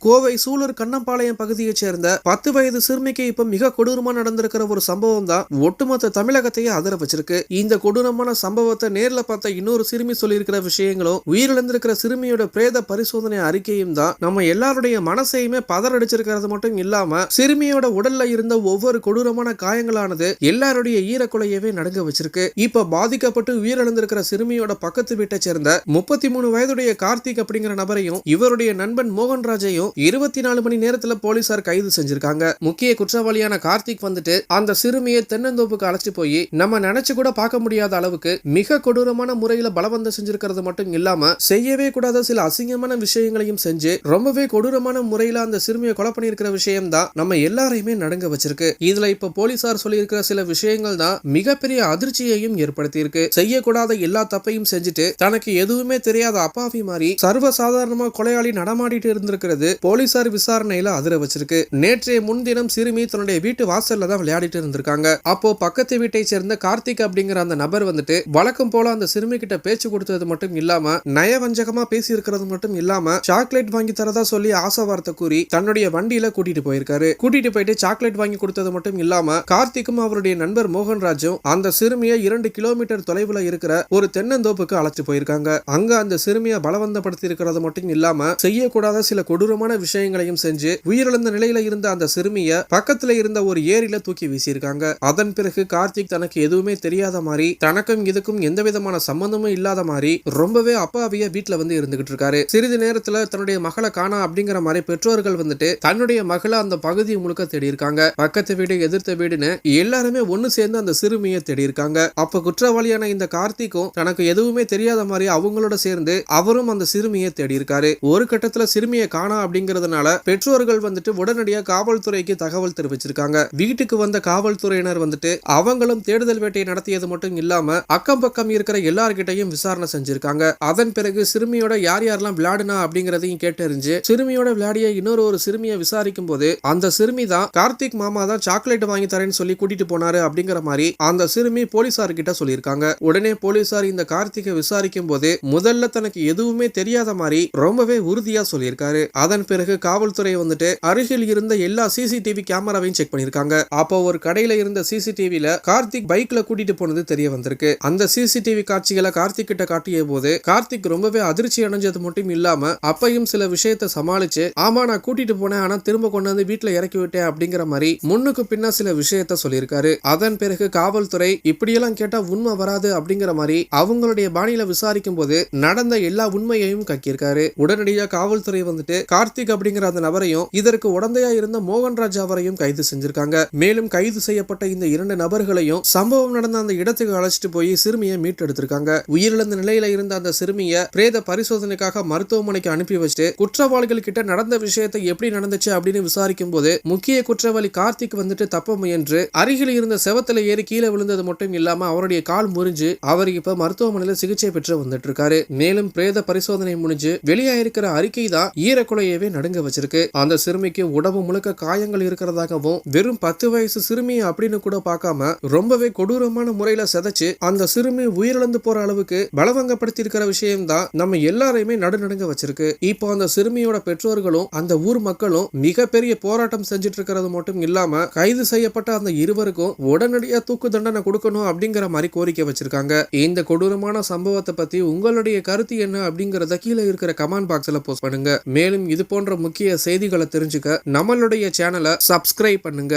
கோவை சூலூர் கண்ணம்பாளையம் பகுதியைச் சேர்ந்த 10 வயது சிறுமிக்கு இப்ப மிக கொடூரமா நடந்திருக்கிற ஒரு சம்பவம் தான் ஒட்டுமொத்த தமிழகத்தையே அதிர வச்சிருக்கு. இந்த கொடூரமான சம்பவத்தை நேர்ல பார்த்த இன்னொரு சிறுமி சொல்லியிருக்கிற விஷயங்களும் உயிரிழந்திருக்கிற சிறுமியோட பிரேத பரிசோதனை அறிக்கையும் தான் நம்ம எல்லாருடைய மனசையுமே பதறடிச்சிருக்கிறது மட்டும் இல்லாம சிறுமியோட உடல்ல இருந்த ஒவ்வொரு கொடூரமான காயங்களானது எல்லாருடைய ஈரக்குலையவே நடுங்க வச்சிருக்கு. இப்ப பாதிக்கப்பட்டு உயிரிழந்திருக்கிற சிறுமியோட பக்கத்து வீட்டை சேர்ந்த 33 வயதுடைய கார்த்திக் அப்படிங்கிற நபரையும் இவருடைய நண்பன் மோகன்ராஜையும் 24 மணி நேரத்துல போலீசார் கைது செஞ்சிருக்காங்க. முக்கிய குற்றவாளியான கார்த்திக் வந்துட்டு அந்த சிறுமியை தென்னந்தோப்புக்கு அழைச்சிட்டு போய் நம்ம நினைச்சு கூட பார்க்க முடியாத அளவுக்கு மிக கொடூரமான முறையில பலவந்தம் செஞ்சிருக்கிறது மட்டும் இல்லாம செய்யவே கூடாத சில அசிங்கமான விஷயங்களையும் செஞ்சு ரொம்பவே கொடூரமான முறையில அந்த சிறுமியை கொலை பண்ணியிருக்கிற விஷயம் தான் நம்ம எல்லாரையுமே நடுங்க வச்சிருக்கு. இதுல இப்ப போலீசார் சொல்லியிருக்கிற சில விஷயங்கள் தான் மிகப்பெரிய அதிர்ச்சியையும் ஏற்படுத்தி இருக்கு. செய்யக்கூடாத எல்லா தப்பையும் செஞ்சுட்டு தனக்கு எதுவுமே தெரியாத அப்பாவி மாதிரி சர்வசாதாரணமா கொலையாளி நடமாடிட்டு இருந்திருக்கிறது போலீசார் விசாரணையில அதிர வச்சிருக்கு. நேற்றைய முன்தினம் சிறுமி தன்னுடைய வீட்டு வாசல்ல தான் விளையாடிட்டு இருந்திருக்காங்க. அப்போ பக்கத்து வீட்டை சேர்ந்த கார்த்திக் அப்படிங்கிற அந்த நபர் வந்துட்டு வழக்கம் போல அந்த சிறுமி கிட்ட பேச்சு கொடுத்தது மட்டும் இல்லாம நயவஞ்சகமா பேசி இருக்கிறது மட்டும் இல்லாம சாக்லேட் வாங்கி தரதா சொல்லி ஆசை வார்த்தை கூறி தன்னுடைய வண்டியில கூட்டிட்டு போயிருக்காரு. கூட்டிட்டு போயிட்டு சாக்லேட் வாங்கி கொடுத்தது மட்டும் இல்லாம கார்த்திக்கும் அவருடைய நண்பர் மோகன்ராஜும் அந்த சிறுமியை 2 கிலோமீட்டர் தொலைவுல இருக்கிற ஒரு தென்னந்தோப்புக்கு அழைச்சு போயிருக்காங்க. அங்க அந்த சிறுமியை பலவந்தப்படுத்தி இருக்கிறது மட்டும் இல்லாம செய்யக்கூடாத சில கொடூரமான விஷயங்களையும் செஞ்சு உயிரிழந்த நிலையில இருந்த அந்த சிறுமிய பக்கத்துல இருந்த ஒரு ஏரியில தூக்கி வீசியிருக்காங்க. அதன் பிறகு கார்த்திக் தனக்கு எதுவுமே தெரியாத மாதிரி தனக்கும் இதுக்கும் எந்த விதமான சம்பந்தமும் இல்லாத மாதிரி ரொம்பவே அப்பாவிய வீட்டுல வந்து இருந்துகிட்டு இருக்காரு. சிறிது நேரத்துல தன்னுடைய மகளை காணா அப்படிங்கிற மாதிரி பெற்றோர்கள் வந்துட்டு தன்னுடைய மகளை அந்த பகுதி முழுக்க தேடி இருக்காங்க. பக்கத்து வீடு எதிர்த்த வீடுன்னு எல்லாருமே ஒண்ணு சேர்ந்து அந்த சிறுமியை தேடி இருக்காங்க. அப்ப குற்றவாளியான இந்த கார்த்திக்கும் தனக்கு எதுவுமே தெரியாத மாதிரி அவங்களோட சேர்ந்து அவரும் அந்த சிறுமியை தேடி இருக்காரு. ஒரு கட்டத்துல சிறுமியை காணா அப்படிங்கிறதுனால பெற்றோர்கள் வந்துட்டு உடனடியாக காவல்துறைக்கு தகவல் தெரிவிச்சிருக்காங்க. வீட்டுக்கு வந்த காவல்துறையினர் வந்துட்டு அவங்களும் தேடுதல் வேட்டையை நடத்தியது மட்டும் இல்லாம அக்கம் பக்கம் இருக்கிற எல்லார்கிட்டையும் விசாரணை செஞ்சிருக்காங்க. அதன் பிறகு சிறுமியோட யார் யாரெல்லாம் விளையாடுனா அப்படிங்கறதையும் கேட்டறிஞ்சு சிறுமியோட விளையாடிய இன்னொரு சிறுமியை விசாரிக்கும் போது அந்த சிறுமி தான் கார்த்திக் மாமா தான் சாக்லேட் வாங்கி தரேன்னு சொல்லி கூட்டிட்டு போனாரு அப்படிங்கிற மாதிரி அந்த சிறுமி போலீசார் கிட்ட சொல்லியிருக்காங்க. உடனே போலீசார் இந்த கார்த்திகை விசாரிக்கும் போது முதல்ல தனக்கு எதுவுமே தெரியாத மாதிரி ரொம்பவே உறுதியா சொல்லியிருக்காரு. அதன் பிறகு காவல்துறை வந்துட்டு அருகில் இருந்த எல்லா சிசிடிவி கேமராவையும் செக் பண்ணிருக்காங்க. அப்போ ஒரு கடையில இருந்த சிசிடிவில கார்த்திக் பைக்ல கூட்டிட்டு போனது தெரிய வந்திருக்கு. அந்த சிசிடிவி காட்சிகளை கார்த்திக் கிட்ட காட்டிய போது கார்த்திக் ரொம்பவே அதிர்ச்சி அடைஞ்சது மட்டும் இல்லாம அப்பையும் சில விஷயத்தை சமாளிச்சு ஆமா நான் கூட்டிட்டு போனேன் ஆனா திரும்ப கொண்டு வந்து வீட்டுல இறக்கி விட்டேன் அப்படிங்கிற மாதிரி முன்னுக்கு பின்னா சில விஷயத்த சொல்லியிருக்காரு. அதன் பிறகு காவல்துறை இப்படியெல்லாம் கேட்டா உண்மை வராது அப்படிங்கிற மாதிரி அவங்களுடைய பாணியில விசாரிக்கும் போது நடந்த எல்லா உண்மையையும் கக்கியிருக்காரு. உடனடியாக காவல்துறை வந்துட்டு கார்த்திக் அப்படிங்கிற அந்த நபரையும் இதற்கு உடந்தையா இருந்த மோகன்ராஜ் அவரையும் கைது செஞ்சிருக்காங்க. மேலும் கைது செய்யப்பட்ட இந்த 2 நபர்களையும் சம்பவம் நடந்த அந்த இடத்துக்கு அழைச்சிட்டு போய் சிறுமியை மீட்டெடுத்திருக்காங்க. உயிரிழந்த நிலையில இருந்த அந்த சிறுமியை பிரேத பரிசோதனைக்காக மருத்துவமனைக்கு அனுப்பி வச்சுட்டு குற்றவாளிகள் கிட்ட நடந்த விஷயத்தை எப்படி நடந்துச்சு அப்படின்னு விசாரிக்கும் போது முக்கிய குற்றவாளி கார்த்திக் வந்துட்டு தப்ப முயன்று அருகில் இருந்த செவத்துல ஏறி கீழே விழுந்தது மட்டும் இல்லாம அவருடைய கால் முறிஞ்சு அவர் இப்ப மருத்துவமனையில சிகிச்சை பெற்று வந்துட்டு இருக்காரு. மேலும் பிரேத பரிசோதனை முடிஞ்சு வெளியாயிருக்கிற அறிக்கை தான் ஈரக்குலையவே நடுங்க வச்சிருக்கு. அந்த சிறுமிக்கு உடம்பு முழுக்க காயங்கள் இருக்கிறதாகவும் வெறும் 10 வயசு சிறுமி அப்படின்னு கூட பார்க்காம ரொம்பவே கொடூரமான முறையில செதைச்சு அந்த சிறுமி உயிரிழந்து போற அளவுக்கு பலவங்கப்படுத்தி இருக்கிற விஷயம் தான் நம்ம எல்லாரையுமே நடுநடுங்க வச்சிருக்கு. இப்போ அந்த சிறுமியோட பெற்றோர்களும் அந்த ஊர் மக்களும் மிகப்பெரிய போராட்டம் செஞ்சுட்டு இருக்கிறது மட்டும் இல்லாம கைது செய்யப்பட்ட அந்த இருவருக்கும் உடனடியா தூக்கு தண்டனை கொடுக்கணும் அப்படிங்கிற மாதிரி கோரிக்கை வச்சிருக்காங்க. இந்த கொடூரமான சம்பவத்தை பத்தி உங்களுடைய கருத்து என்ன அப்படிங்கறத கீழே இருக்கிற கமெண்ட் பாக்ஸ்ல போஸ்ட் பண்ணுங்க. மேலும் இது போன்ற முக்கிய செய்திகளை தெரிஞ்சுக்க நம்மளுடைய சேனலை சப்ஸ்கிரைப் பண்ணுங்க.